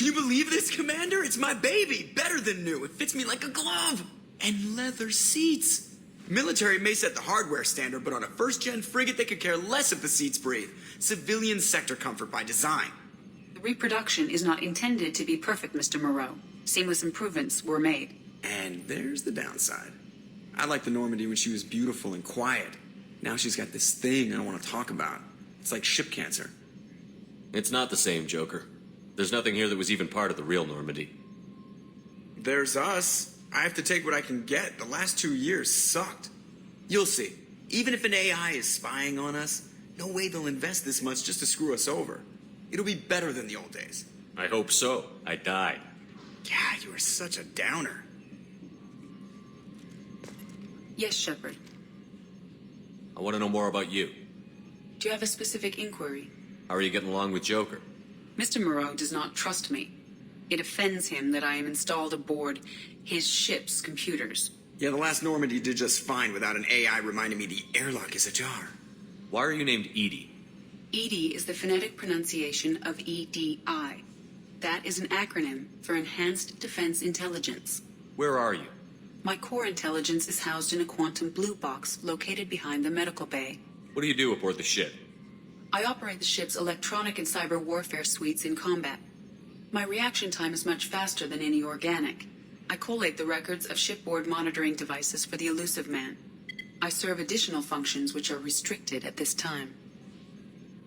you believe this, Commander? It's my baby. Better than new. It fits me like a glove. And leather seats. Military may set the hardware standard, but on a first-gen frigate, they could care less if the seats breathe. Civilian sector comfort by design. The reproduction is not intended to be perfect, Mr. Moreau. Seamless improvements were made. And there's the downside. I liked the Normandy when she was beautiful and quiet. Now she's got this thing I don't want to talk about. It's like ship cancer. It's not the same, Joker. There's nothing here that was even part of the real Normandy. There's us. I have to take what I can get. The last 2 years sucked. You'll see. Even if an AI is spying on us, no way they'll invest this much just to screw us over. It'll be better than the old days. I hope so. I died. Yeah, you are such a downer. Yes, Shepard. I want to know more about you. Do you have a specific inquiry? How are you getting along with Joker? Mr. Moreau does not trust me. It offends him that I am installed aboard his ship's computers. Yeah, the last Normandy did just fine without an AI reminding me the airlock is ajar. Why are you named Edie? EDI is the phonetic pronunciation of EDI. That is an acronym for Enhanced Defense Intelligence. Where are you? My core intelligence is housed in a quantum blue box located behind the medical bay. What do you do aboard the ship? I operate the ship's electronic and cyber warfare suites in combat. My reaction time is much faster than any organic. I collate the records of shipboard monitoring devices for the elusive man. I serve additional functions which are restricted at this time.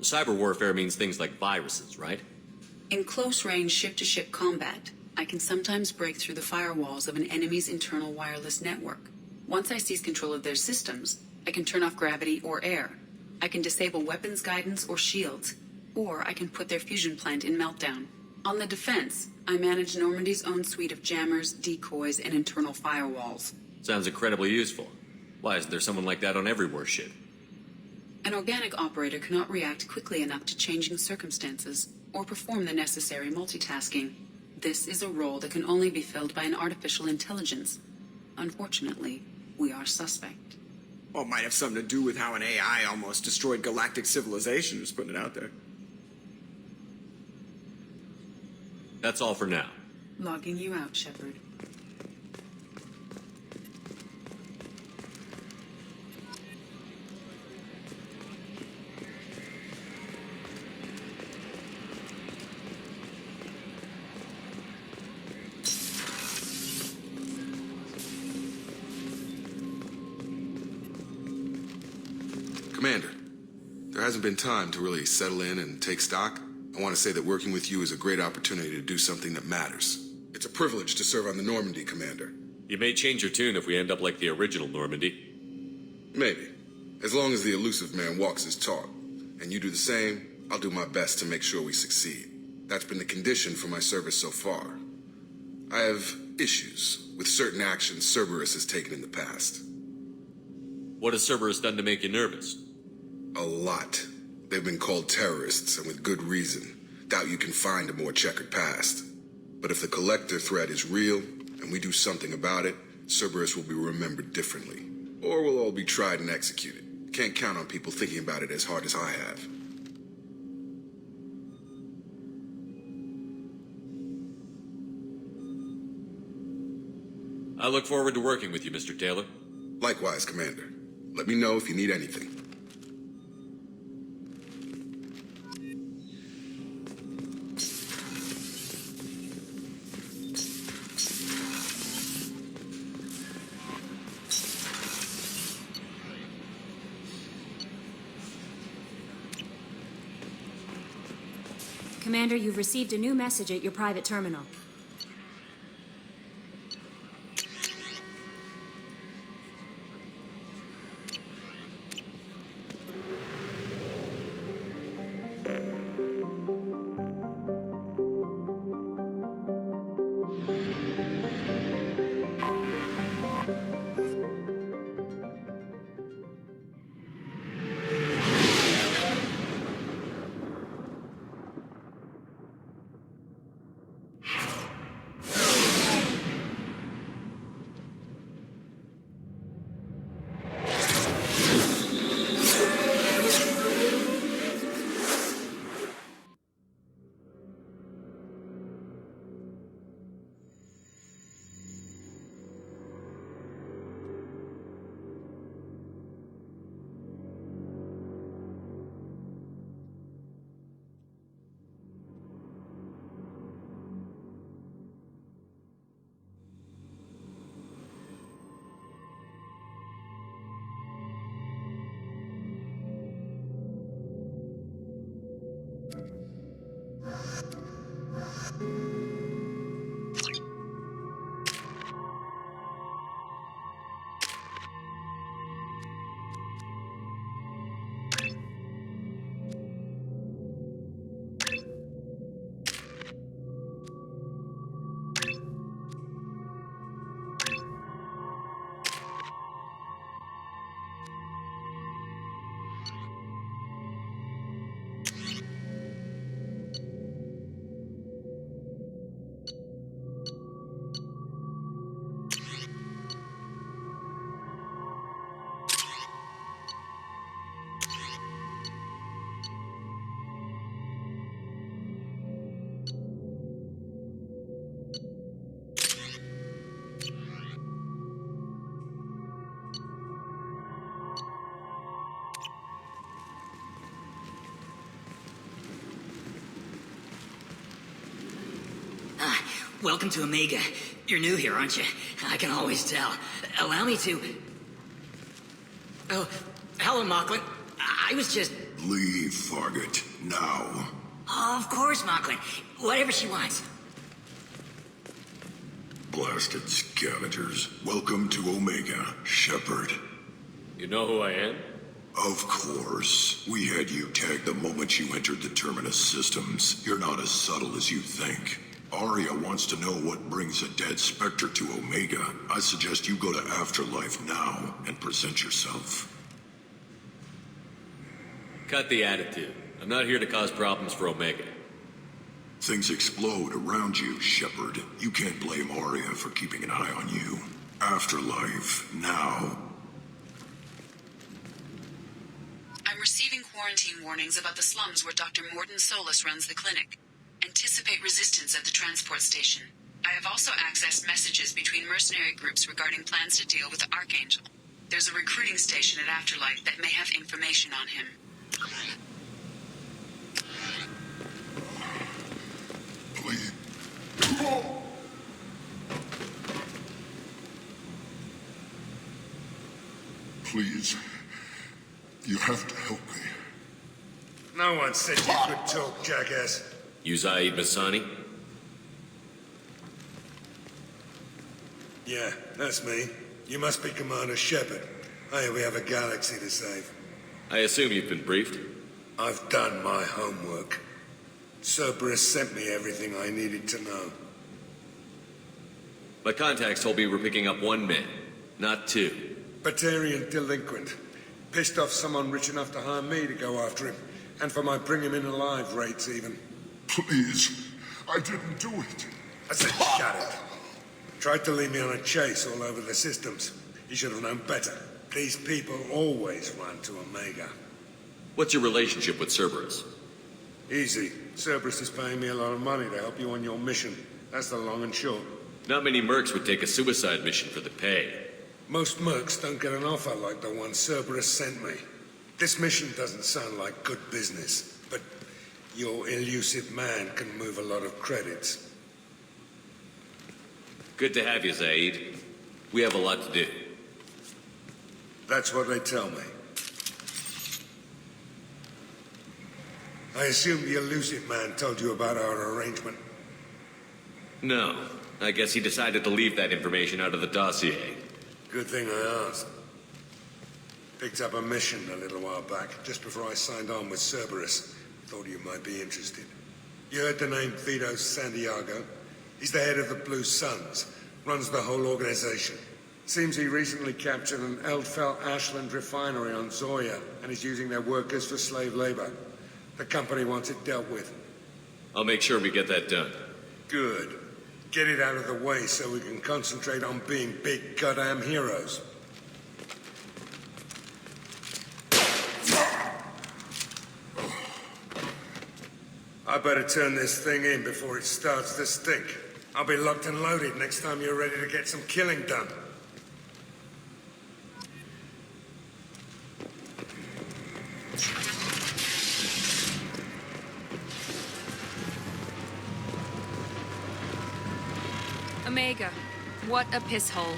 Cyber warfare means things like viruses, right? In close-range ship-to-ship combat, I can sometimes break through the firewalls of an enemy's internal wireless network. Once I seize control of their systems, I can turn off gravity or air. I can disable weapons guidance or shields, or I can put their fusion plant in meltdown. On the defense, I manage Normandy's own suite of jammers, decoys, and internal firewalls. Sounds incredibly useful. Why isn't there someone like that on every warship? An organic operator cannot react quickly enough to changing circumstances or perform the necessary multitasking. This is a role that can only be filled by an artificial intelligence. Unfortunately, we are suspect. Well, it might have something to do with how an AI almost destroyed galactic civilization. Just putting it out there. That's all for now. Logging you out, Shepard. Commander, there hasn't been time to really settle in and take stock. I want to say that working with you is a great opportunity to do something that matters. It's a privilege to serve on the Normandy, Commander. You may change your tune if we end up like the original Normandy. Maybe. As long as the elusive man walks his talk, and you do the same, I'll do my best to make sure we succeed. That's been the condition for my service so far. I have issues with certain actions Cerberus has taken in the past. What has Cerberus done to make you nervous? A lot. They've been called terrorists, and with good reason. Doubt you can find a more checkered past. But if the collector threat is real, and we do something about it, Cerberus will be remembered differently. Or we'll all be tried and executed. Can't count on people thinking about it as hard as I have. I look forward to working with you, Mr. Taylor. Likewise, Commander. Let me know if you need anything. Commander, you've received a new message at your private terminal. Welcome to Omega. You're new here, aren't you? I can always tell. Allow me to... Oh, hello, Mocklin. I was just... Leave, Fargate, now. Oh, of course, Mocklin. Whatever she wants. Blasted scavengers. Welcome to Omega, Shepard. You know who I am? Of course. We had you tagged the moment you entered the Terminus systems. You're not as subtle as you think. Arya wants to know what brings a dead Spectre to Omega. I suggest you go to Afterlife now and present yourself. Cut the attitude. I'm not here to cause problems for Omega. Things explode around you, Shepard. You can't blame Arya for keeping an eye on you. Afterlife, now. I'm receiving quarantine warnings about the slums where Dr. Morden Solus runs the clinic. Anticipate resistance at the transport station. I have also accessed messages between mercenary groups regarding plans to deal with the Archangel. There's a recruiting station at Afterlife that may have information on him. Please. Please. You have to help me. No one said you could talk, jackass. You Zaid Masani? Yeah, that's me. You must be Commander Shepard. Hey, we have a galaxy to save. I assume you've been briefed? I've done my homework. Cerberus sent me everything I needed to know. My contacts told me we're picking up one man, not two. Batarian delinquent. Pissed off someone rich enough to hire me to go after him. And for my bring him in alive rates even. Please. I didn't do it. I said shut it. Tried to lead me on a chase all over the systems. He should have known better. These people always run to Omega. What's your relationship with Cerberus? Easy. Cerberus is paying me a lot of money to help you on your mission. That's the long and short. Not many mercs would take a suicide mission for the pay. Most mercs don't get an offer like the one Cerberus sent me. This mission doesn't sound like good business, but your elusive man can move a lot of credits. Good to have you, Zaid. We have a lot to do. That's what they tell me. I assume the elusive man told you about our arrangement. No. I guess he decided to leave that information out of the dossier. Good thing I asked. Picked up a mission a little while back, just before I signed on with Cerberus. Thought you might be interested. You heard the name Vito Santiago? He's the head of the Blue Suns, runs the whole organization. Seems he recently captured an Eldfell Ashland refinery on Zoya and is using their workers for slave labor. The company wants it dealt with. I'll make sure we get that done. Good. Get it out of the way so we can concentrate on being big goddamn heroes. I better turn this thing in before it starts to stink. I'll be locked and loaded next time you're ready to get some killing done. Omega, what a piss hole.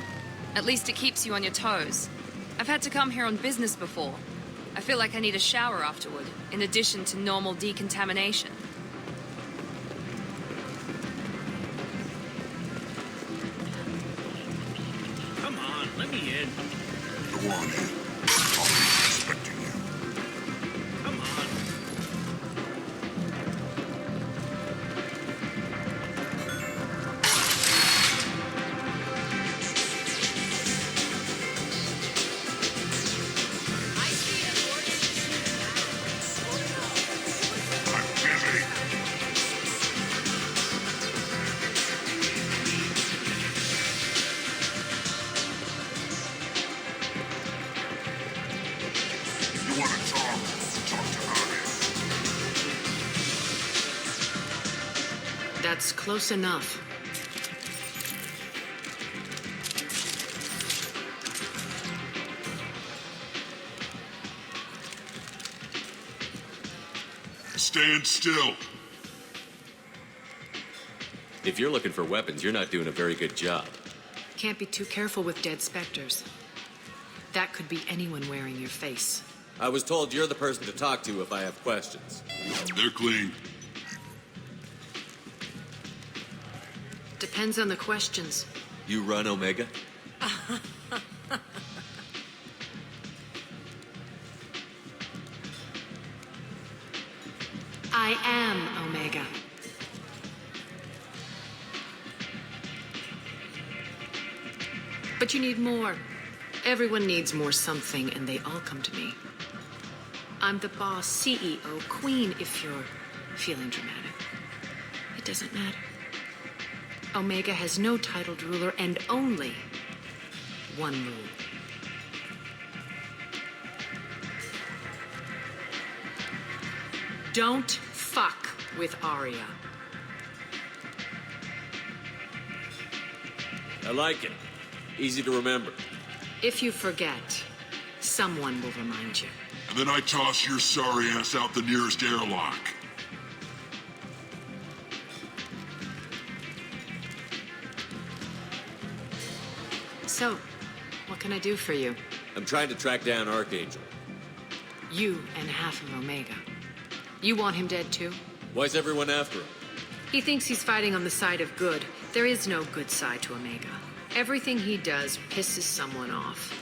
At least it keeps you on your toes. I've had to come here on business before. I feel like I need a shower afterward, in addition to normal decontamination. Come on, let me in. Go on in. I'll be expecting you. Come on. I'm busy. You want to talk? Talk to Arya. That's close enough. Stand still. If you're looking for weapons, you're not doing a very good job. Can't be too careful with dead specters. That could be anyone wearing your face. I was told you're the person to talk to if I have questions. They're clean. Depends on the questions. You run Omega? I am Omega. But you need more. Everyone needs more something, and they all come to me. I'm the boss, CEO, queen, if you're feeling dramatic. It doesn't matter. Omega has no titled ruler and only one rule. Don't fuck with Arya. I like it. Easy to remember. If you forget, someone will remind you. And then I toss your sorry ass out the nearest airlock. So, what can I do for you? I'm trying to track down Archangel. You and half of Omega. You want him dead too? Why's everyone after him? He thinks he's fighting on the side of good. There is no good side to Omega. Everything he does pisses someone off.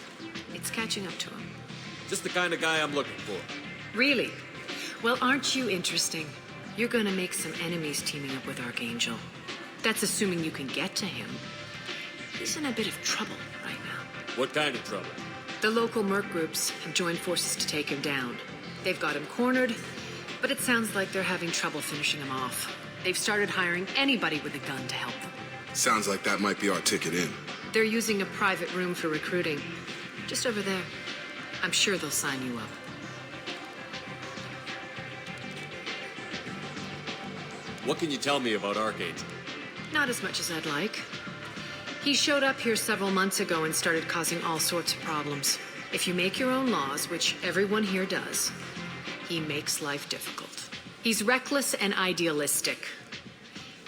It's catching up to him. Just the kind of guy I'm looking for. Really? Well, aren't you interesting? You're gonna make some enemies teaming up with Archangel. That's assuming you can get to him. He's in a bit of trouble right now. What kind of trouble? The local merc groups have joined forces to take him down. They've got him cornered, but it sounds like they're having trouble finishing him off. They've started hiring anybody with a gun to help them. Sounds like that might be our ticket in. They're using a private room for recruiting. Just over there. I'm sure they'll sign you up. What can you tell me about Archangel? Not as much as I'd like. He showed up here several months ago and started causing all sorts of problems. If you make your own laws, which everyone here does, he makes life difficult. He's reckless and idealistic.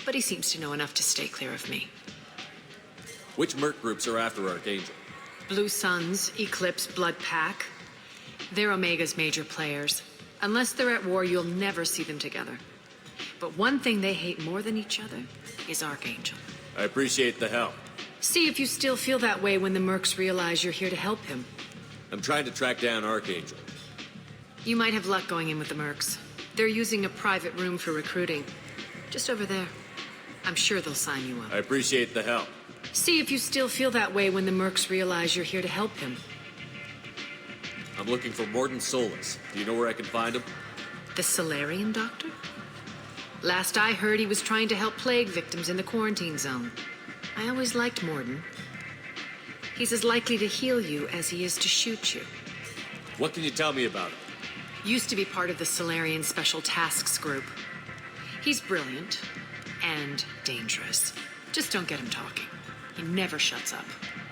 But he seems to know enough to stay clear of me. Which merc groups are after Archangel? Blue Suns, Eclipse, Blood Pack. They're Omega's major players. Unless they're at war, you'll never see them together. But one thing they hate more than each other is Archangel. I appreciate the help. See if you still feel that way when the mercs realize you're here to help him. I'm trying to track down Archangel. You might have luck going in with the mercs. They're using a private room for recruiting. Just over there. I'm sure they'll sign you up. I appreciate the help. See if you still feel that way when the mercs realize you're here to help him. I'm looking for Morden Solis. Do you know where I can find him? The Solarian doctor? Last I heard, he was trying to help plague victims in the quarantine zone. I always liked Morden. He's as likely to heal you as he is to shoot you. What can you tell me about him? Used to be part of the Solarian Special Tasks Group. He's brilliant and dangerous. Just don't get him talking. He never shuts up.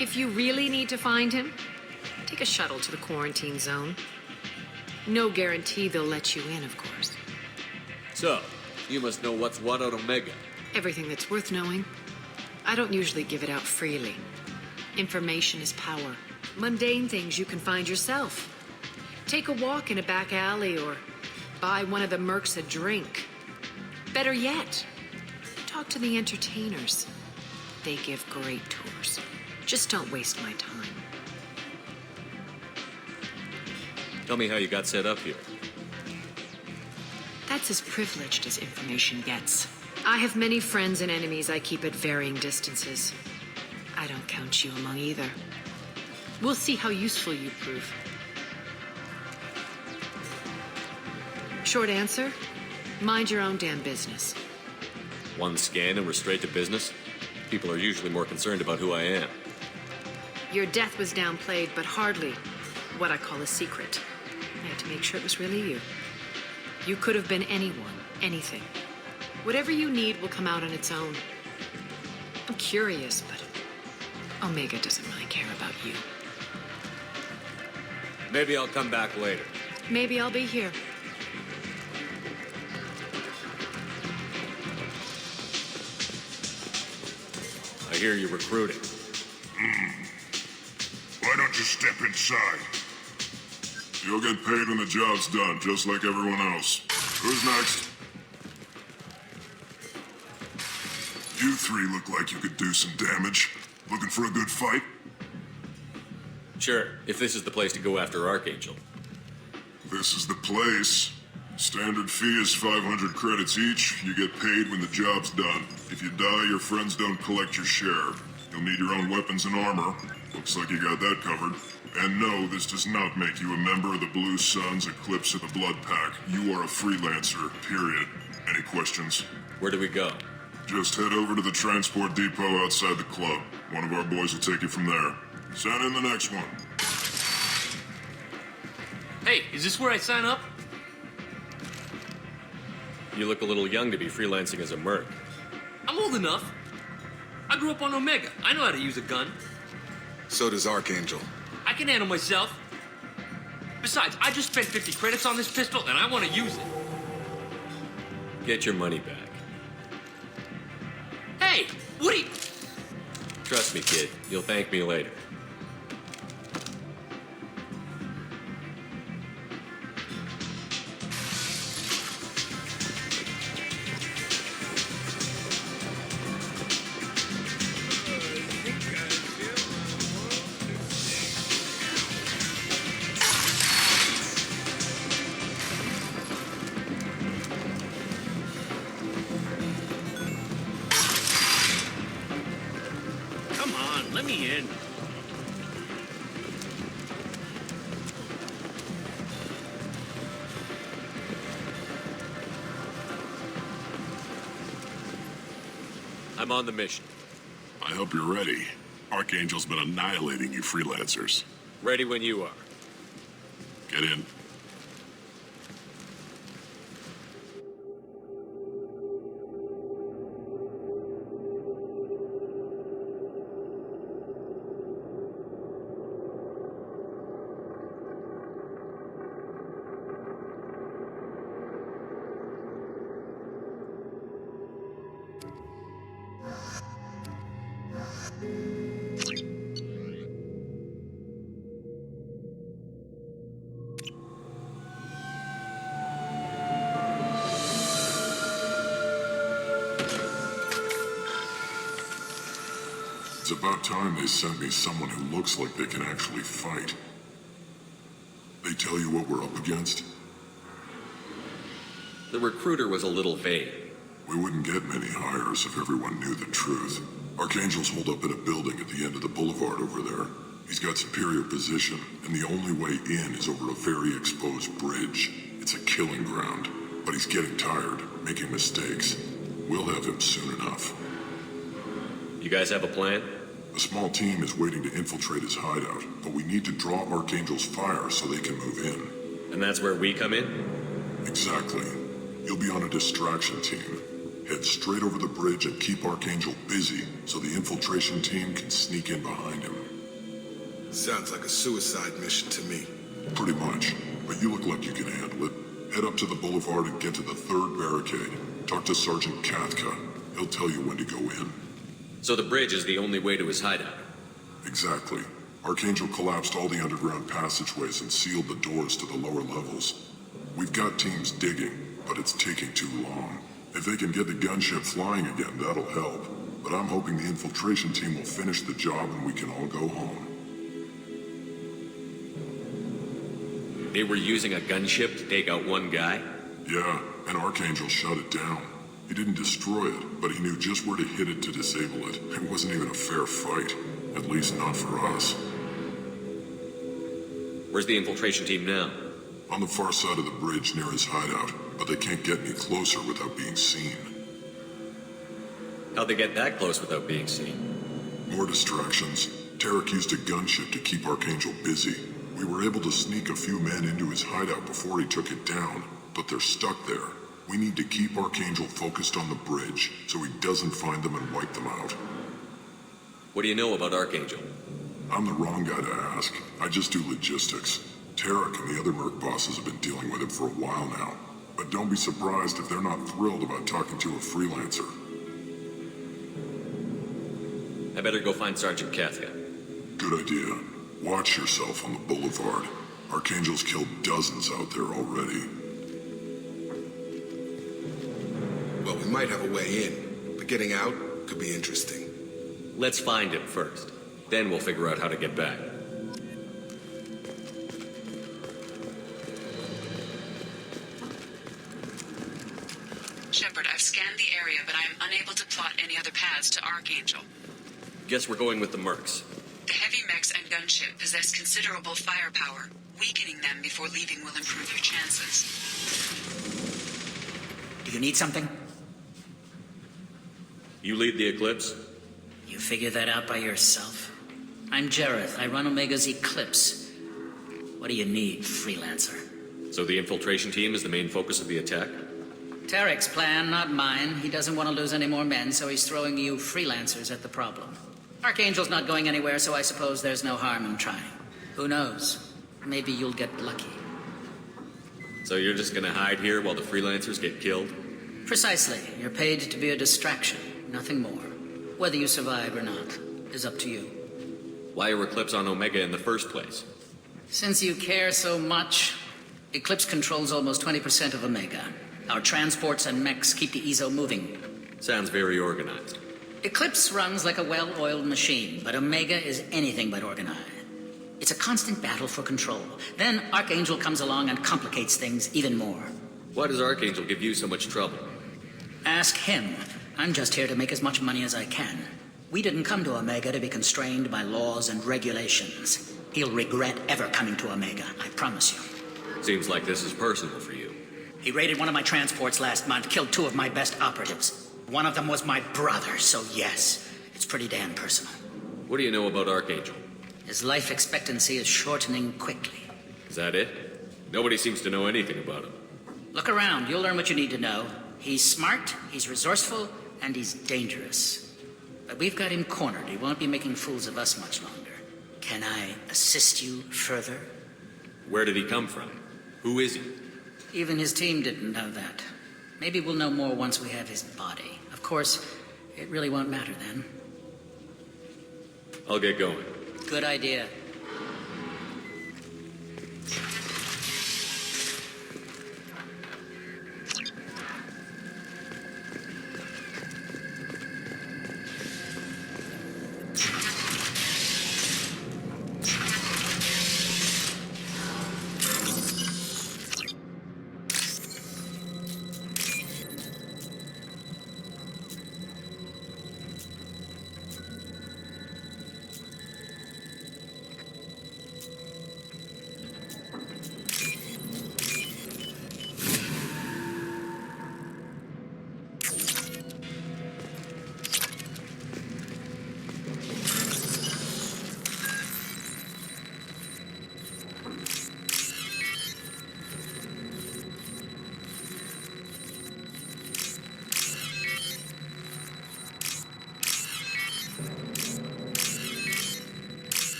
If you really need to find him, take a shuttle to the quarantine zone. No guarantee they'll let you in, of course. So, you must know what's what on Omega. Everything that's worth knowing. I don't usually give it out freely. Information is power. Mundane things you can find yourself. Take a walk in a back alley or buy one of the mercs a drink. Better yet, talk to the entertainers. They give great tours. Just don't waste my time. Tell me how you got set up here. That's as privileged as information gets. I have many friends and enemies I keep at varying distances. I don't count you among either. We'll see how useful you prove. Short answer, mind your own damn business. One scan and we're straight to business? People are usually more concerned about who I am. Your death was downplayed, but hardly what I call a secret. I had to make sure it was really you. You could have been anyone, anything. Whatever you need will come out on its own. I'm curious, but Omega doesn't really care about you. Maybe I'll come back later. Maybe I'll be here. I hear you're recruiting. Why don't you step inside? You'll get paid when the job's done, just like everyone else. Who's next? You three look like you could do some damage. Looking for a good fight? Sure, if this is the place to go after Archangel. This is the place. Standard fee is 500 credits each. You get paid when the job's done. If you die, your friends don't collect your share. You'll need your own weapons and armor. Looks like you got that covered. And no, this does not make you a member of the Blue Suns, Eclipse, or the Blood Pack. You are a freelancer, period. Any questions? Where do we go? Just head over to the transport depot outside the club. One of our boys will take you from there. Send in the next one. Hey, is this where I sign up? You look a little young to be freelancing as a merc. I'm old enough. I grew up on Omega. I know how to use a gun. So does Archangel. I can handle myself. Besides, I just spent 50 credits on this pistol, and I want to use it. Get your money back. Hey, what are you... Trust me, kid. You'll thank me later. Come on, let me in. I'm on the mission. I hope you're ready. Archangel's been annihilating you freelancers. Ready when you are. Get in. It's about time they sent me someone who looks like they can actually fight. They tell you what we're up against? The recruiter was a little vague. We wouldn't get many hires if everyone knew the truth. Archangel's holed up in a building at the end of the boulevard over there. He's got superior position, and the only way in is over a very exposed bridge. It's a killing ground, but he's getting tired, making mistakes. We'll have him soon enough. You guys have a plan? A small team is waiting to infiltrate his hideout, but we need to draw Archangel's fire so they can move in. And that's where we come in? Exactly. You'll be on a distraction team. Head straight over the bridge and keep Archangel busy so the infiltration team can sneak in behind him. Sounds like a suicide mission to me. Pretty much, but you look like you can handle it. Head up to the boulevard and get to the third barricade. Talk to Sergeant Kathka. He'll tell you when to go in. So the bridge is the only way to his hideout? Exactly. Archangel collapsed all the underground passageways and sealed the doors to the lower levels. We've got teams digging, but it's taking too long. If they can get the gunship flying again, that'll help. But I'm hoping the infiltration team will finish the job and we can all go home. They were using a gunship to take out one guy? Yeah, and Archangel shut it down. He didn't destroy it, but he knew just where to hit it to disable it. It wasn't even a fair fight. At least not for us. Where's the infiltration team now? On the far side of the bridge near his hideout, but they can't get any closer without being seen. How'd they get that close without being seen? More distractions. Tarek used a gunship to keep Archangel busy. We were able to sneak a few men into his hideout before he took it down, but they're stuck there. We need to keep Archangel focused on the bridge so he doesn't find them and wipe them out. What do you know about Archangel? I'm the wrong guy to ask. I just do logistics. Tarek and the other merc bosses have been dealing with him for a while now. But don't be surprised if they're not thrilled about talking to a freelancer. I better go find Sergeant Kafka. Good idea. Watch yourself on the boulevard. Archangel's killed dozens out there already. Well, we might have a way in, but getting out could be interesting. Let's find him first. Then we'll figure out how to get back. Shepard, I've scanned the area, but I am unable to plot any other paths to Archangel. Guess we're going with the mercs. The heavy mechs and gunship possess considerable firepower. Weakening them before leaving will improve your chances. Do you need something? You lead the Eclipse? You figure that out by yourself? I'm Jareth. I run Omega's Eclipse. What do you need, freelancer? So the infiltration team is the main focus of the attack? Tarek's plan, not mine. He doesn't want to lose any more men, so he's throwing you freelancers at the problem. Archangel's not going anywhere, so I suppose there's no harm in trying. Who knows? Maybe you'll get lucky. So you're just gonna hide here while the freelancers get killed? Precisely. You're paid to be a distraction, nothing more. Whether you survive or not is up to you. Why are Eclipse on Omega in the first place? Since you care so much, Eclipse controls almost 20% of Omega. Our transports and mechs keep the EZO moving. Sounds very organized. Eclipse runs like a well-oiled machine, but Omega is anything but organized. It's a constant battle for control. Then Archangel comes along and complicates things even more. Why does Archangel give you so much trouble? Ask him. I'm just here to make as much money as I can. We didn't come to Omega to be constrained by laws and regulations. He'll regret ever coming to Omega, I promise you. Seems like this is personal for you. He raided one of my transports last month, killed 2 of my best operatives. One of them was my brother, so yes, it's pretty damn personal. What do you know about Archangel? His life expectancy is shortening quickly. Is that it? Nobody seems to know anything about him. Look around, you'll learn what you need to know. He's smart, he's resourceful, and he's dangerous. But we've got him cornered. He won't be making fools of us much longer. Can I assist you further? Where did he come from? Who is he? Even his team didn't know that. Maybe we'll know more once we have his body. Of course, it really won't matter then. I'll get going. Good idea.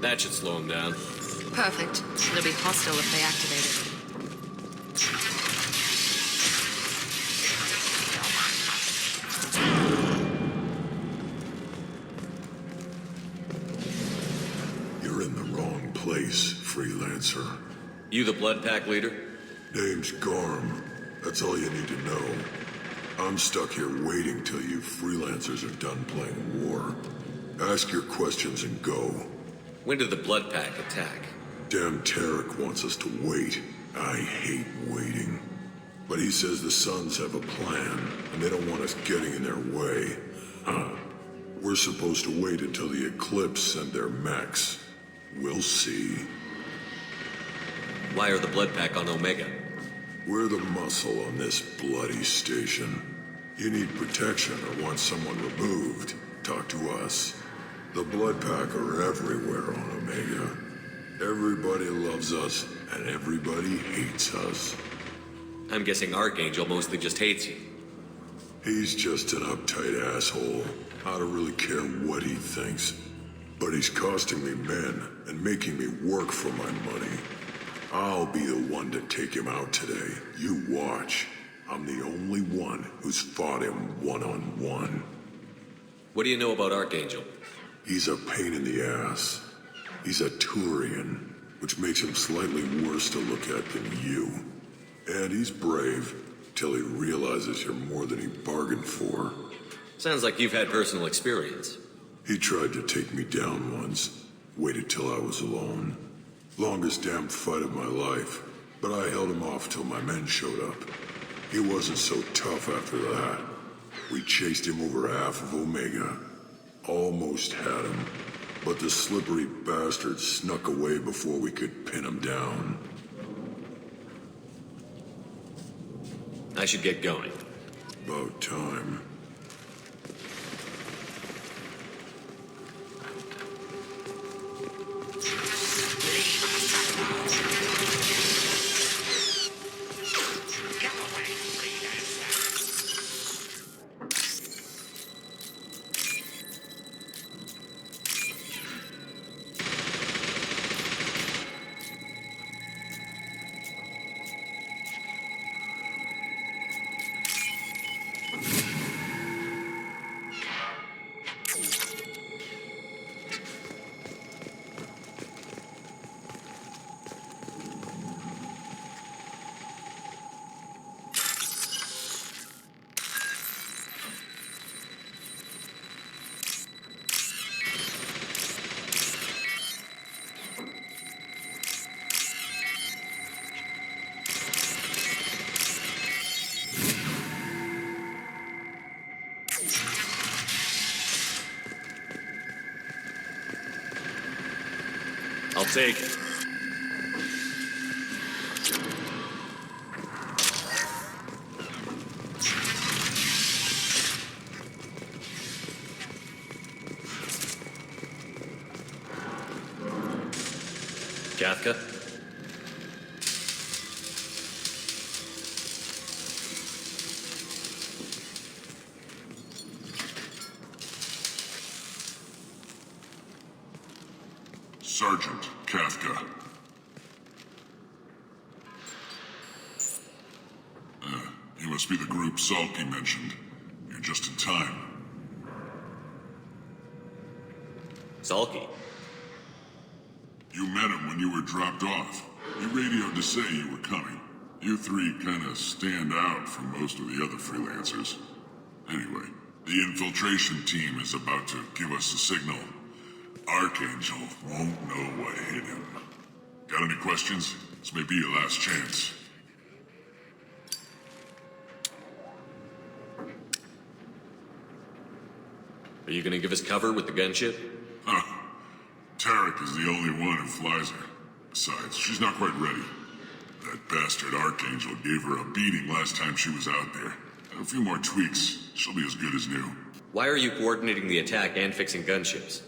That should slow him down. Perfect. It'll be hostile if they activate it. You're in the wrong place, freelancer. You the Blood Pack leader? Name's Garm. That's all you need to know. I'm stuck here waiting till you freelancers are done playing war. Ask your questions and go. When did the Blood Pack attack? Damn Tarek wants us to wait. I hate waiting. But he says the Suns have a plan, and they don't want us getting in their way. Huh. We're supposed to wait until the Eclipse send their mechs. We'll see. Why are the Blood Pack on Omega? We're the muscle on this bloody station. You need protection or want someone removed, talk to us. The Blood Pack are everywhere on Omega. Everybody loves us, and everybody hates us. I'm guessing Archangel mostly just hates you. He's just an uptight asshole. I don't really care what he thinks. But he's costing me men and making me work for my money. I'll be the one to take him out today. You watch. I'm the only one who's fought him one-on-one. What do you know about Archangel? He's a pain in the ass. He's a Turian, which makes him slightly worse to look at than you. And he's brave, till he realizes you're more than he bargained for. Sounds like you've had personal experience. He tried to take me down once. Waited till I was alone. Longest damn fight of my life. But I held him off till my men showed up. He wasn't so tough after that. We chased him over half of Omega. Almost had him. But the slippery bastard snuck away before we could pin him down. I should get going. About time. I'll take it. Kafka? Sergeant Kafka. You must be the group Salky mentioned. You're just in time. Salky? You met him when you were dropped off. He radioed to say you were coming. You three kinda stand out from most of the other freelancers. Anyway, the infiltration team is about to give us a signal. Archangel won't know what hit him. Got any questions? This may be your last chance. Are you gonna give us cover with the gunship? Huh. Tarek is the only one who flies her. Besides, she's not quite ready. That bastard Archangel gave her a beating last time she was out there. A few more tweaks, she'll be as good as new. Why are you coordinating the attack and fixing gunships?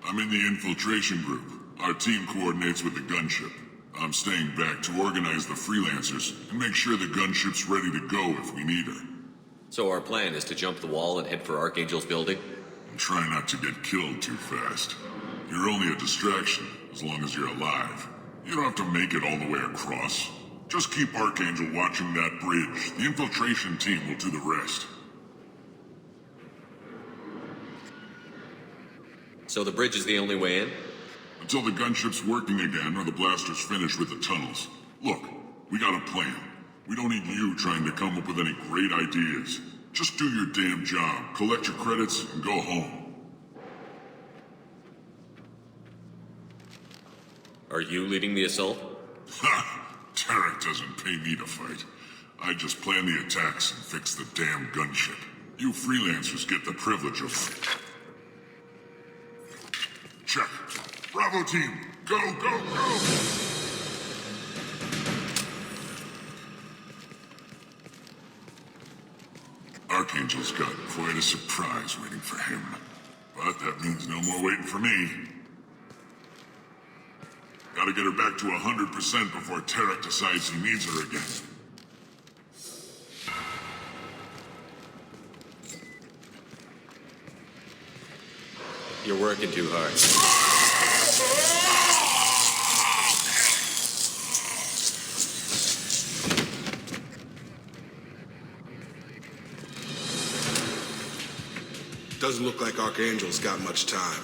I'm in the infiltration group. Our team coordinates with the gunship. I'm staying back to organize the freelancers and make sure the gunship's ready to go if we need her. So our plan is to jump the wall and head for Archangel's building? And try not to get killed too fast. You're only a distraction, as long as you're alive. You don't have to make it all the way across. Just keep Archangel watching that bridge. The infiltration team will do the rest. So the bridge is the only way in? Until the gunship's working again or the blasters finish with the tunnels. Look, we got a plan. We don't need you trying to come up with any great ideas. Just do your damn job, collect your credits, and go home. Are you leading the assault? Ha! Tarek doesn't pay me to fight. I just plan the attacks and fix the damn gunship. You freelancers get the privilege of fight. Check. Bravo team, go, go, go! Archangel's got quite a surprise waiting for him. But that means no more waiting for me. Gotta get her back to 100% before Tarek decides he needs her again. You're working too hard. Doesn't look like Archangel's got much time.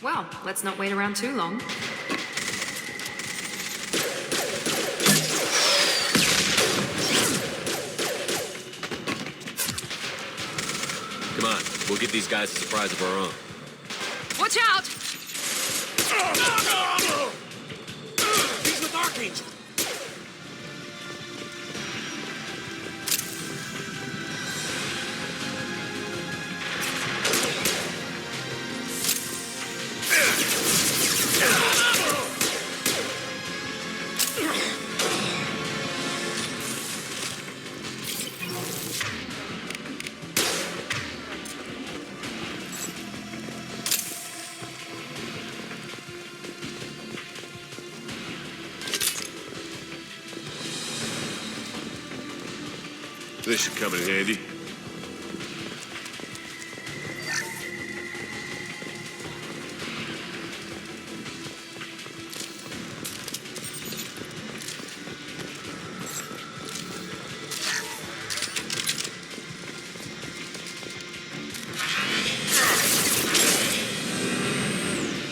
Well, let's not wait around too long. Come on, we'll give these guys a surprise of our own. Watch out! He's with Archangel. This should come in handy.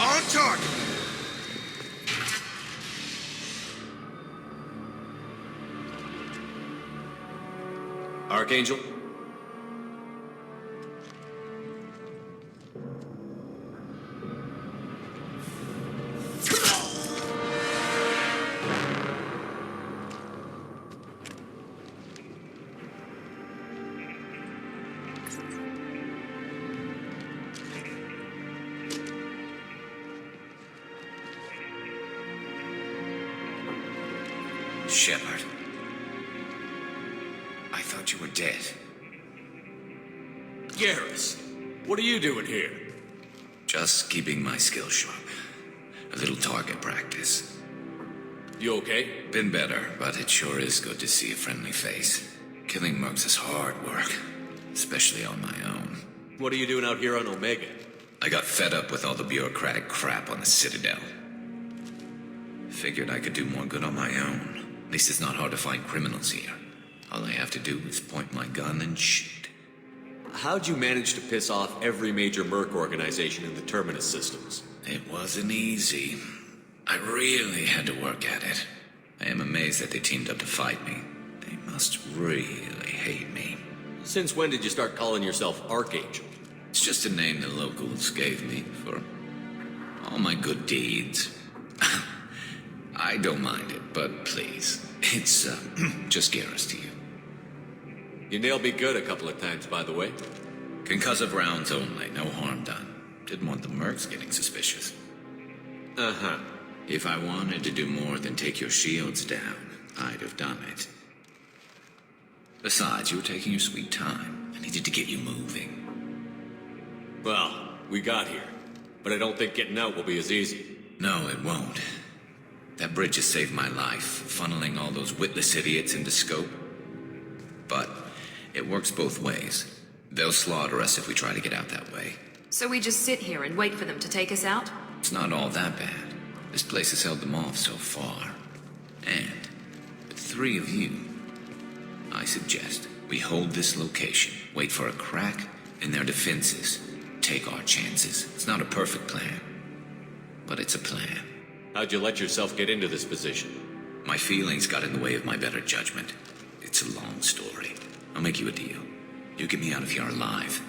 On target! Archangel? Shepard. I thought you were dead. Garrus, what are you doing here? Just keeping my skills sharp. A little target practice. You okay? Been better, but it sure is good to see a friendly face. Killing mercs is hard work, especially on my own. What are you doing out here on Omega? I got fed up with all the bureaucratic crap on the Citadel. Figured I could do more good on my own. At least it's not hard to find criminals here. All I have to do is point my gun and shoot. How'd you manage to piss off every major merc organization in the Terminus systems? It wasn't easy. I really had to work at it. I am amazed that they teamed up to fight me. They must really hate me. Since when did you start calling yourself Archangel? It's just a name the locals gave me for all my good deeds. I don't mind it, but please, it's just Garrus to you. You nailed me good a couple of times, by the way. Concussive rounds only, no harm done. Didn't want the mercs getting suspicious. Uh-huh. If I wanted to do more than take your shields down, I'd have done it. Besides, you were taking your sweet time. I needed to get you moving. Well, we got here. But I don't think getting out will be as easy. No, it won't. That bridge has saved my life, funneling all those witless idiots into scope. But it works both ways. They'll slaughter us if we try to get out that way. So we just sit here and wait for them to take us out? It's not all that bad. This place has held them off so far. And with 3 of you, I suggest we hold this location, wait for a crack in their defenses, take our chances. It's not a perfect plan, but it's a plan. How'd you let yourself get into this position? My feelings got in the way of my better judgment. It's a long story. I'll make you a deal. You get me out of here alive,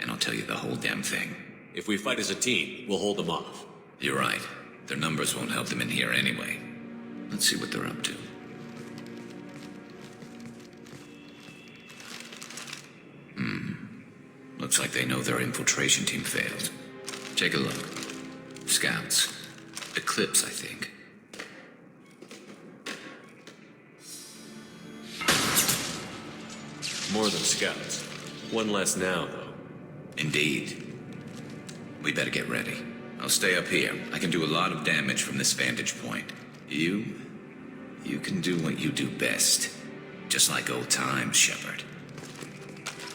and I'll tell you the whole damn thing. If we fight as a team, we'll hold them off. You're right. Their numbers won't help them in here anyway. Let's see what they're up to. Looks like they know their infiltration team failed. Take a look. Scouts. Eclipse, I think. More than scouts. One less now, though. Indeed. We better get ready. I'll stay up here. I can do a lot of damage from this vantage point. You can do what you do best. Just like old times, Shepard.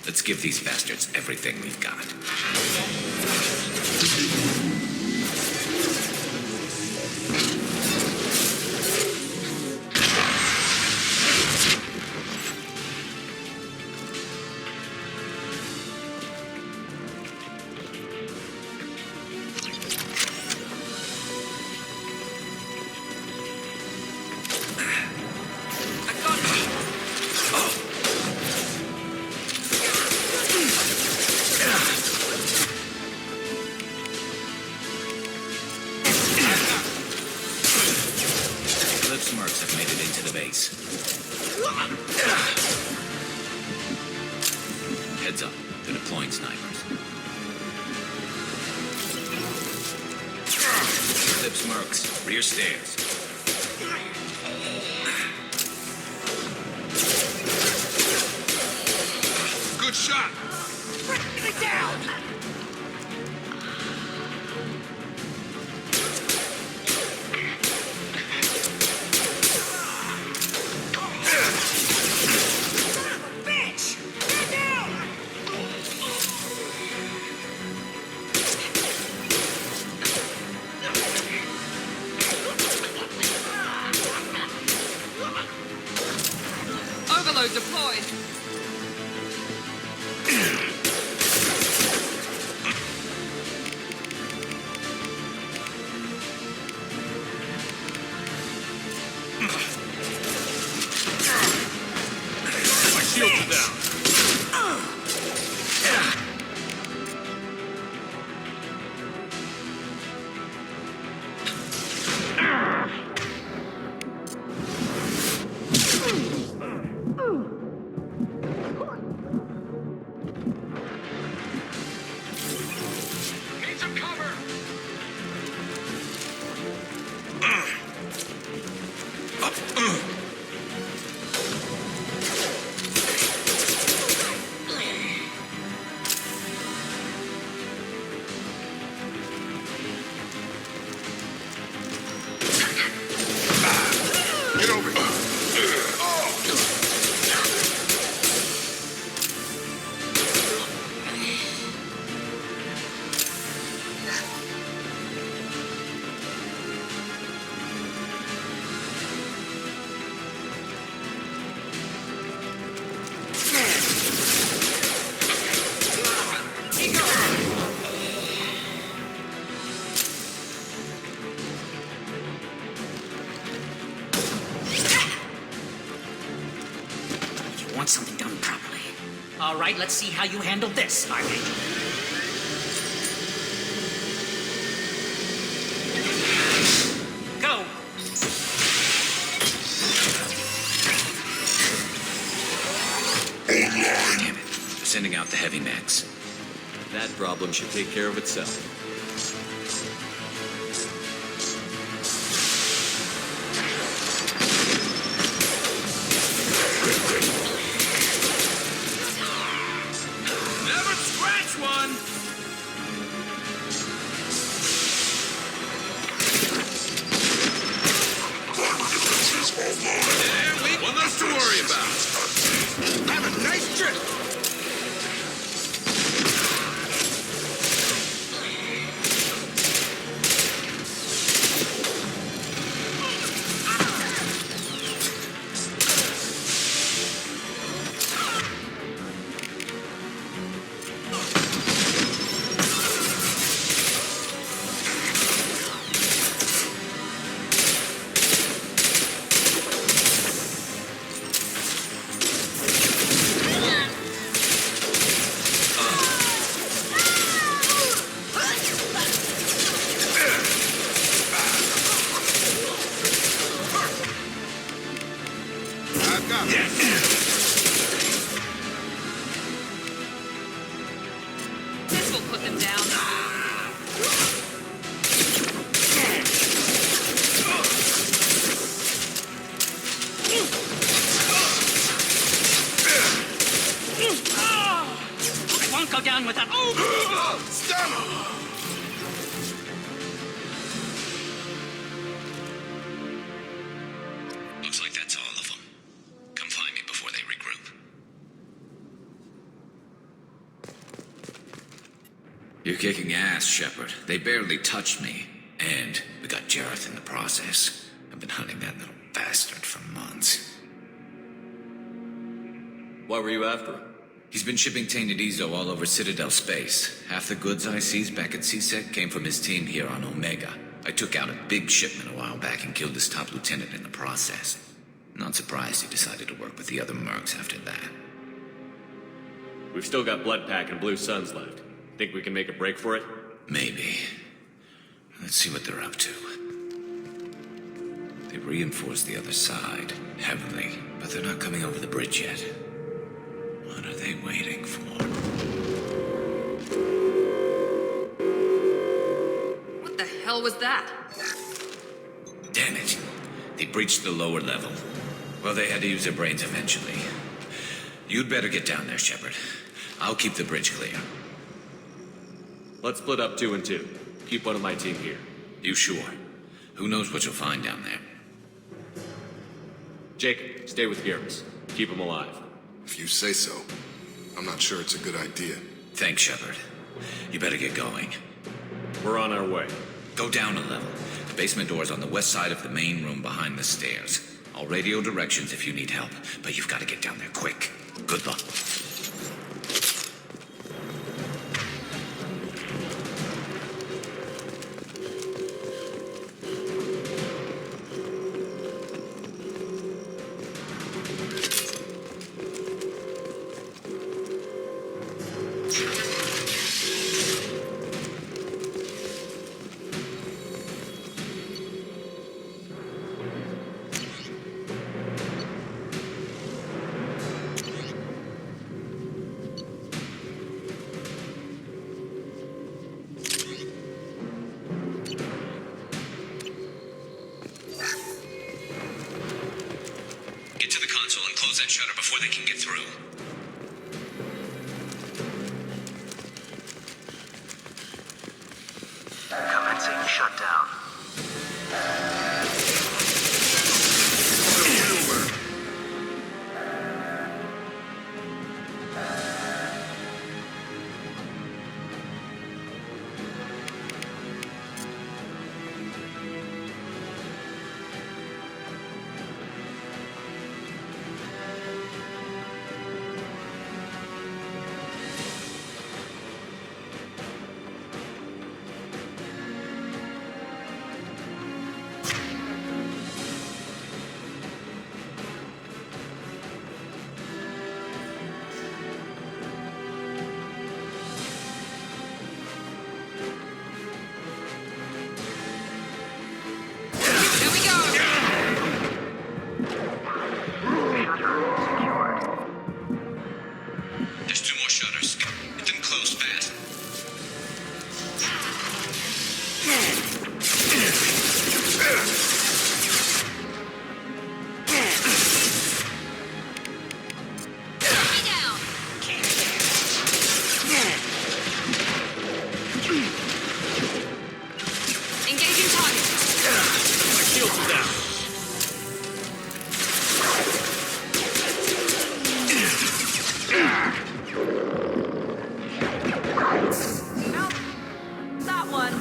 Let's give these bastards everything we've got. mercs have made it into the base. Heads up, they're deploying snipers. Eclipse mercs, rear stairs. Good shot! Get down! Overload deployed. My shields are down. Need some cover! Get over here. You want something done properly. All right, let's see how you handle this, Archangel. Go! Damn it. They're sending out the heavy mechs. That problem should take care of itself. Never scratch one! One less to worry about. Have a nice trip! I've got it. This will put them down. I won't go down without... Stop! Looks like that's all of them. Come find me before they regroup. You're kicking ass, Shepard. They barely touched me. And we got Jareth in the process. I've been hunting that little bastard for months. Why were you after him? He's been shipping tainted Ezo all over Citadel space. Half the goods I seized back at CSEC came from his team here on Omega. I took out a big shipment a while back and killed his top lieutenant in the process. Not surprised he decided to work with the other mercs after that. We've still got Bloodpack and Blue Suns left. Think we can make a break for it? Maybe. Let's see what they're up to. They reinforced the other side, heavily, but they're not coming over the bridge yet. What are they waiting for? What the hell was that? Damn it. They breached the lower level. Well, they had to use their brains eventually. You'd better get down there, Shepard. I'll keep the bridge clear. Let's split up 2 and 2. Keep one of my team here. You sure? Who knows what you'll find down there? Jacob, stay with Garrus. Keep him alive. If you say so. I'm not sure it's a good idea. Thanks, Shepard. You better get going. We're on our way. Go down a level. The basement door's on the west side of the main room behind the stairs. I'll radio directions if you need help, but you've got to get down there quick. Good luck. That shutter before they can get through. Commencing shutdown. There's 2 more shutters. Get them closed fast. Engaging target. My shields are down. That one.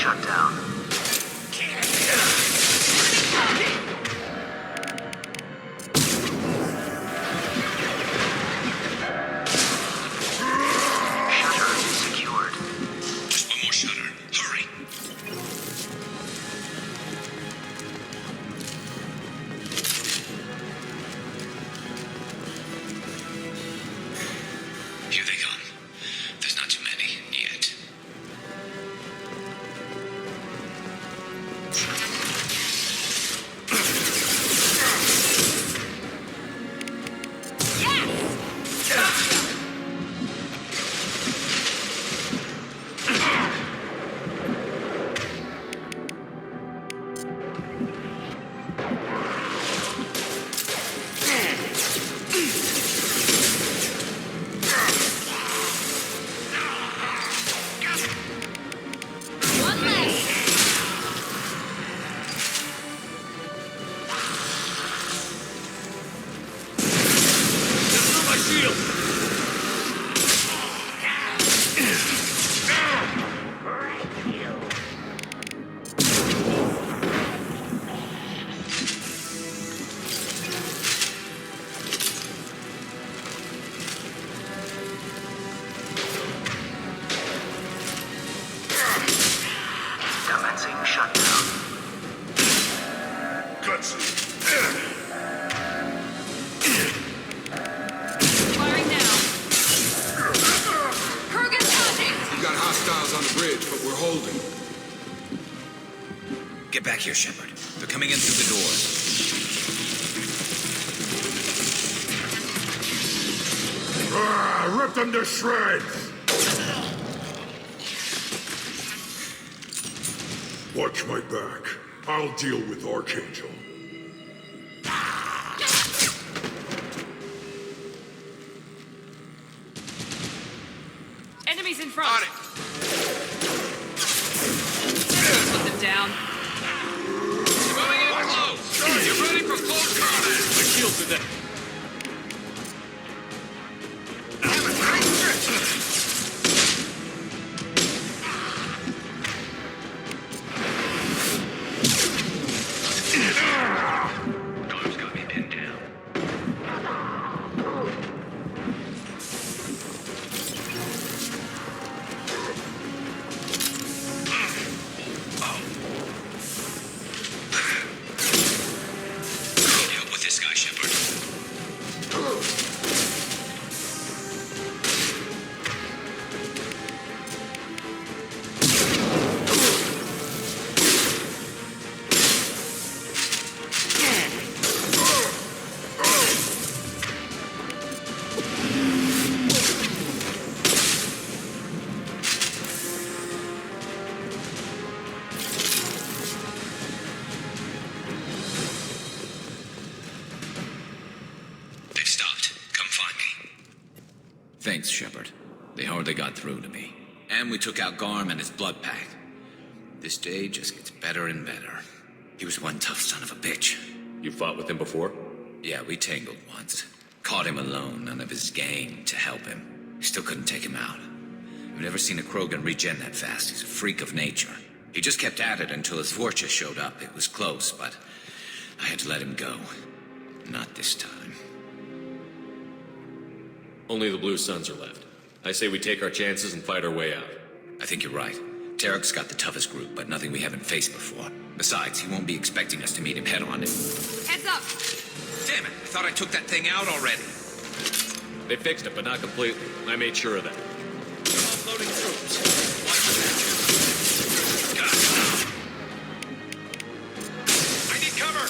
shut down. Shutter secured. Just one more shutter. Hurry. Here they come. There's not too many yet. One less. That's not my shield! Commencing shutdown. Firing now. Krogan charging! We got hostiles on the bridge, but we're holding. Get back here, Shepard. They're coming in through the doors. Rip them to shreds! Watch my back. I'll deal with Archangel. Enemies in front. On it. Put them down. Coming in close! Get ready for close combat! My shield's in there. Tom's got me pinned down. Help with this guy, Shepard. They've stopped. Come find me. Thanks, Shepard. They hardly got through to me. And we took out Garm and his blood pack. This day just gets better and better. He was one tough son of a bitch. You fought with him before? Yeah, we tangled once. Caught him alone, none of his gang to help him. Still couldn't take him out. I've never seen a Krogan regen that fast. He's a freak of nature. He just kept at it until his Vorcha showed up. It was close, but I had to let him go. Not this time. Only the Blue Suns are left. I say we take our chances and fight our way out. I think you're right. Tarek's got the toughest group, but nothing we haven't faced before. Besides, he won't be expecting us to meet him head-on. Heads up! Damn it! I thought I took that thing out already. They fixed it, but not completely. I made sure of that. Offloading troops. Watch I need cover!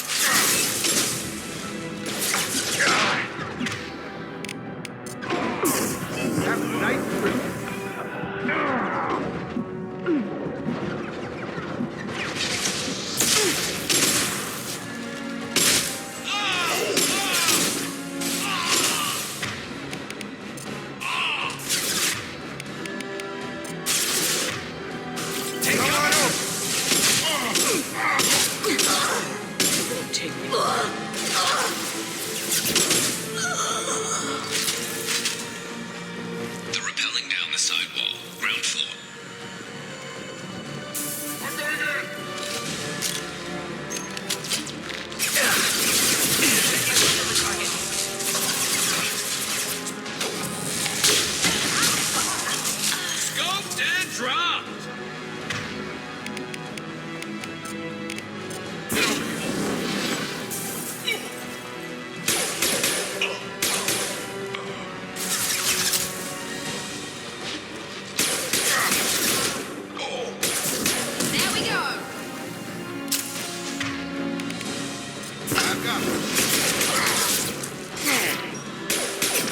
Have a nice trip.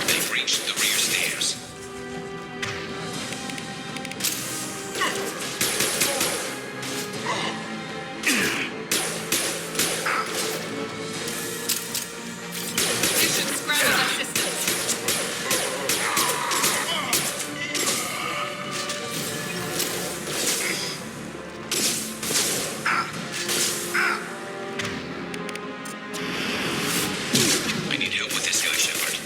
They've reached the rear stairs. You should scramble that distance. I need help with this guy, Shepard.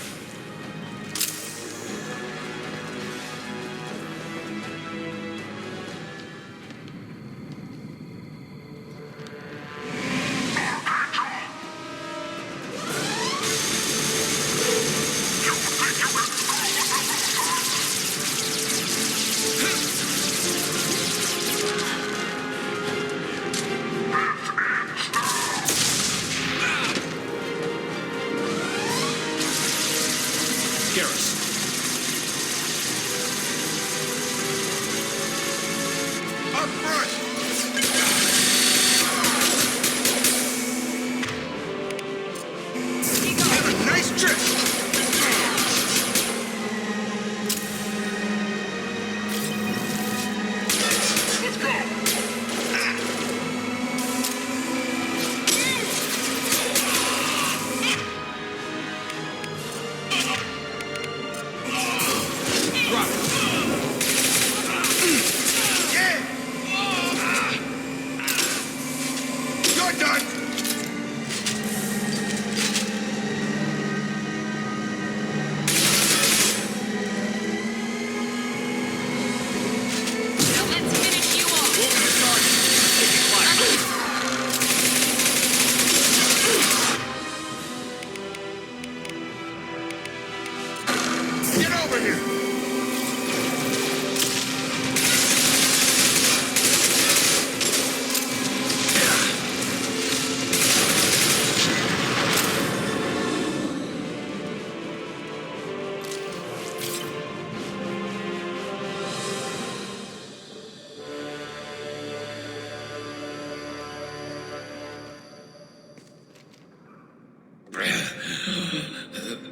Garrus. Up front! Have a nice trip! Let's go! Drop it. Yeah! You're done! Now let's finish you off. Moving the target. Taking fire. Get over here!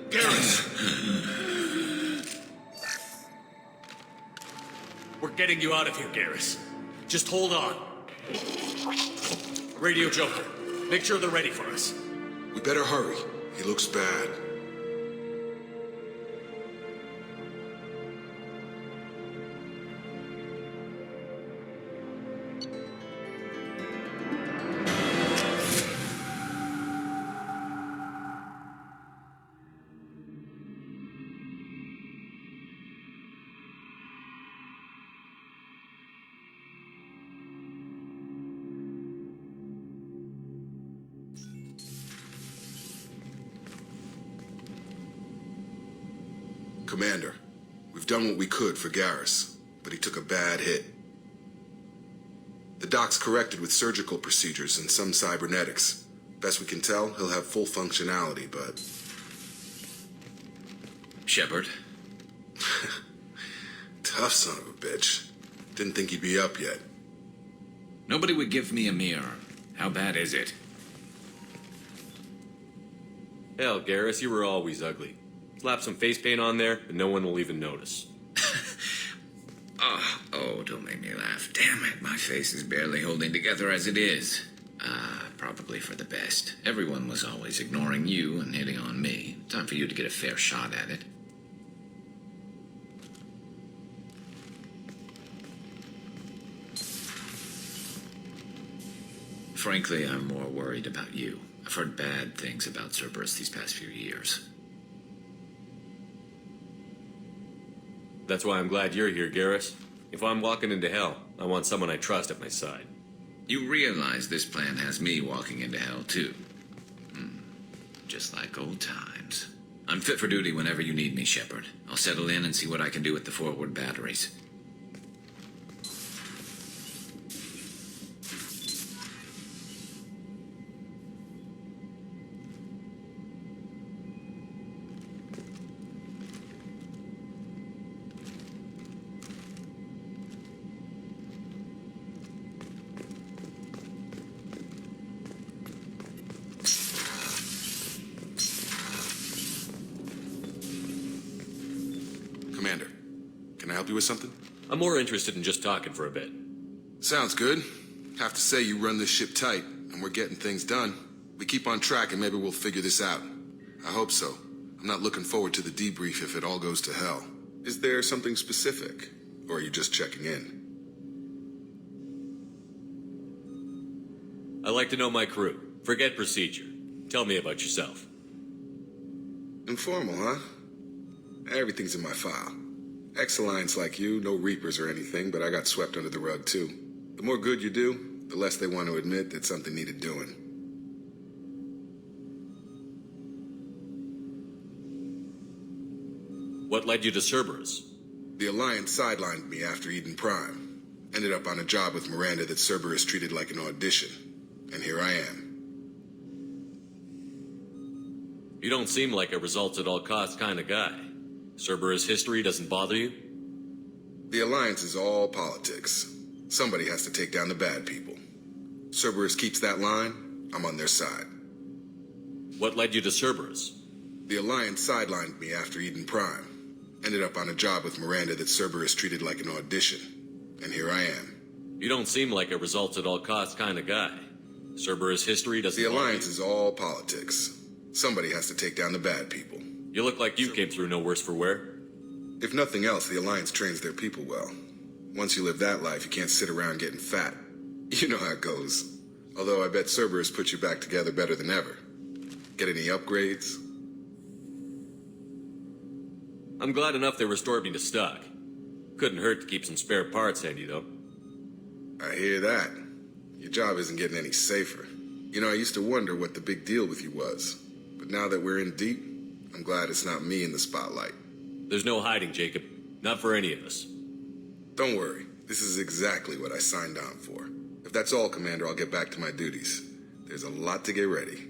Garrus! We're getting you out of here, Garrus. Just hold on. Radio Joker, make sure they're ready for us. We better hurry. He looks bad. Commander, we've done what we could for Garrus, but he took a bad hit. The doc's corrected with surgical procedures and some cybernetics. Best we can tell, he'll have full functionality, but... Shepard, Tough son of a bitch. Didn't think he'd be up yet. nobody would give me a mirror. How bad is it? Hell, Garrus, you were always ugly. Slap some face paint on there, and no one will even notice. Oh, don't make me laugh. Damn it, my face is barely holding together as it is. Probably for the best. Everyone was always ignoring you and hitting on me. Time for you to get a fair shot at it. Frankly, I'm more worried about you. I've heard bad things about Cerberus these past few years. That's why I'm glad you're here, Garrus. If I'm walking into hell, I want someone I trust at my side. You realize this plan has me walking into hell, too. Just like old times. I'm fit for duty whenever you need me, Shepard. I'll settle in and see what I can do with the forward batteries. help you with something? I'm more interested in just talking for a bit. Sounds good. Have to say you run this ship tight, and we're getting things done. We keep on track and maybe we'll figure this out. I hope so. I'm not looking forward to the debrief if it all goes to hell. Is there something specific? Or are you just checking in? I like to know my crew. Forget procedure. Tell me about yourself. Informal, huh? Everything's in my file. Ex-Alliance like you, no Reapers or anything, but I got swept under the rug too. The more good you do, the less they want to admit that something needed doing. What led you to Cerberus? The Alliance sidelined me after Eden Prime. Ended up on a job with Miranda that Cerberus treated like an audition. And here I am. You don't seem like a results-at-all-costs kind of guy. Cerberus history doesn't bother you? The Alliance is all politics. Somebody has to take down the bad people. Cerberus keeps that line, I'm on their side. What led you to Cerberus? The Alliance sidelined me after Eden Prime. Ended up on a job with Miranda that Cerberus treated like an audition. And here I am. You don't seem like a results-at-all-costs kind of guy. Cerberus history doesn't bother you? The Alliance is all politics. Somebody has to take down the bad people. You look like you came through no worse for wear. If nothing else, the Alliance trains their people well. Once you live that life, you can't sit around getting fat. You know how it goes. Although I bet Cerberus put you back together better than ever. Get any upgrades? I'm glad enough they restored me to stock. Couldn't hurt to keep some spare parts handy, though. I hear that. Your job isn't getting any safer. You know, I used to wonder what the big deal with you was. But now that we're in deep, I'm glad it's not me in the spotlight. There's no hiding, Jacob. Not for any of us. Don't worry. This is exactly what I signed on for. If that's all, Commander, I'll get back to my duties. There's a lot to get ready.